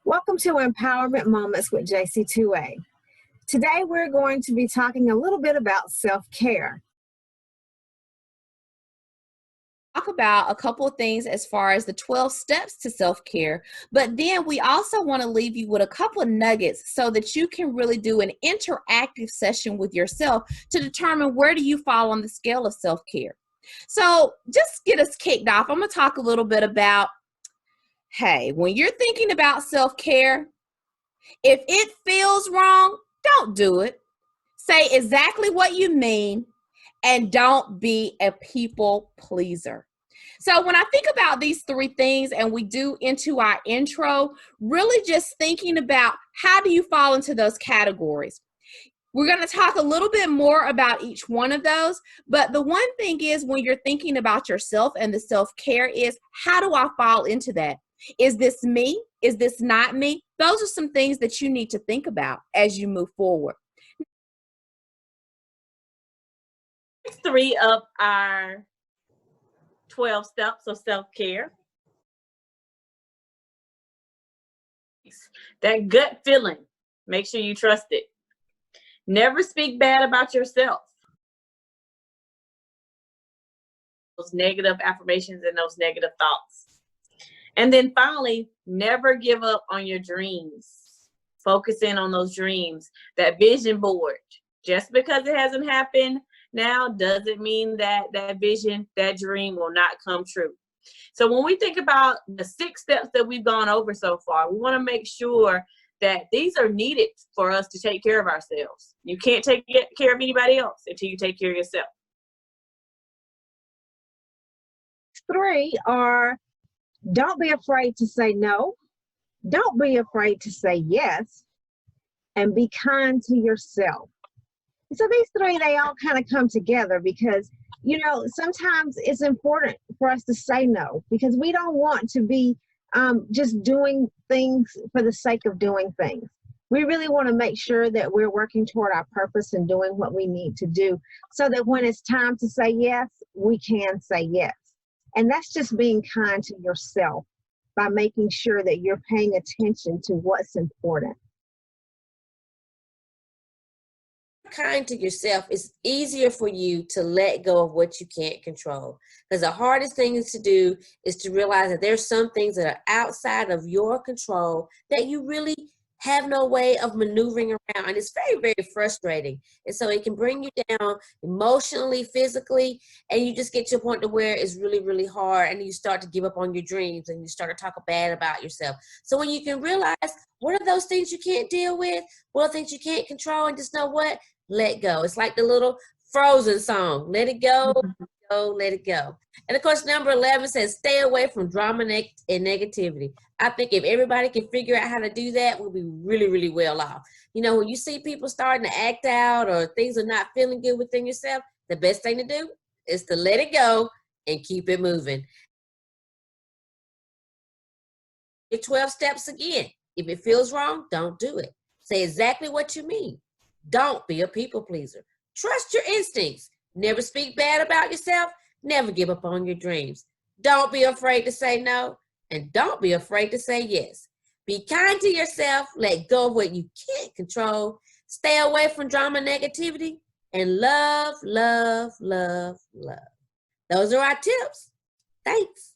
Welcome to Empowerment Moments with JC2A. Today we're going to be talking a little bit about self-care. Talk about a couple of things as far as the 12 steps to self-care, but then we also want to leave you with a couple of nuggets so that you can really do an interactive session with yourself to determine where do you fall on the scale of self-care. So just get us kicked off, I'm going to talk a little bit about, hey, when you're thinking about self-care, if it feels wrong, don't do it. Say exactly what you mean and don't be a people pleaser. So when I think about these three things and we do into our intro, really just thinking about how do you fall into those categories. We're going to talk a little bit more about each one of those, but the one thing is when you're thinking about yourself and the self-care is, how do I fall into that? Is this me? Is this not me? Those are some things that you need to think about as you move forward. Three of our 12 steps of self-care. That gut feeling, make sure you trust it. Never speak bad about yourself. Those negative affirmations and those negative thoughts. And then finally, never give up on your dreams. Focus in on those dreams, that vision board. Just because it hasn't happened now doesn't mean that that vision, that dream will not come true. So when we think about the 6 steps that we've gone over so far, we want to make sure that these are needed for us to take care of ourselves. You can't take care of anybody else until you take care of yourself. 3 are, don't be afraid to say no, don't be afraid to say yes, and be kind to yourself. So these 3, they all kind of come together because, you know, sometimes it's important for us to say no because we don't want to be just doing things for the sake of doing things. We really want to make sure that we're working toward our purpose and doing what we need to do so that when it's time to say yes, we can say yes. And that's just being kind to yourself by making sure that you're paying attention to what's important. Kind to yourself, it's easier for you to let go of what you can't control. Because the hardest thing to do is to realize that there's some things that are outside of your control that you really have no way of maneuvering around. And it's very, very frustrating. And so it can bring you down emotionally, physically, and you just get to a point to where it's really, really hard. And you start to give up on your dreams and you start to talk bad about yourself. So when you can realize what are those things you can't deal with, what are things you can't control, and just know what? Let go. It's like the little Frozen song. Let it go, let it go. And of course, number 11 says, stay away from drama and negativity. I think if everybody can figure out how to do that, we'll be really, really well off. You know, when you see people starting to act out or things are not feeling good within yourself, the best thing to do is to let it go and keep it moving. Your 12 steps again. If it feels wrong, don't do it. Say exactly what you mean. Don't be a people pleaser. Trust your instincts. Never speak bad about yourself. Never give up on your dreams. Don't be afraid to say no. And don't be afraid to say yes. Be kind to yourself. Let go of what you can't control. Stay away from drama and negativity. And love, love, love, love. Those are our tips. Thanks.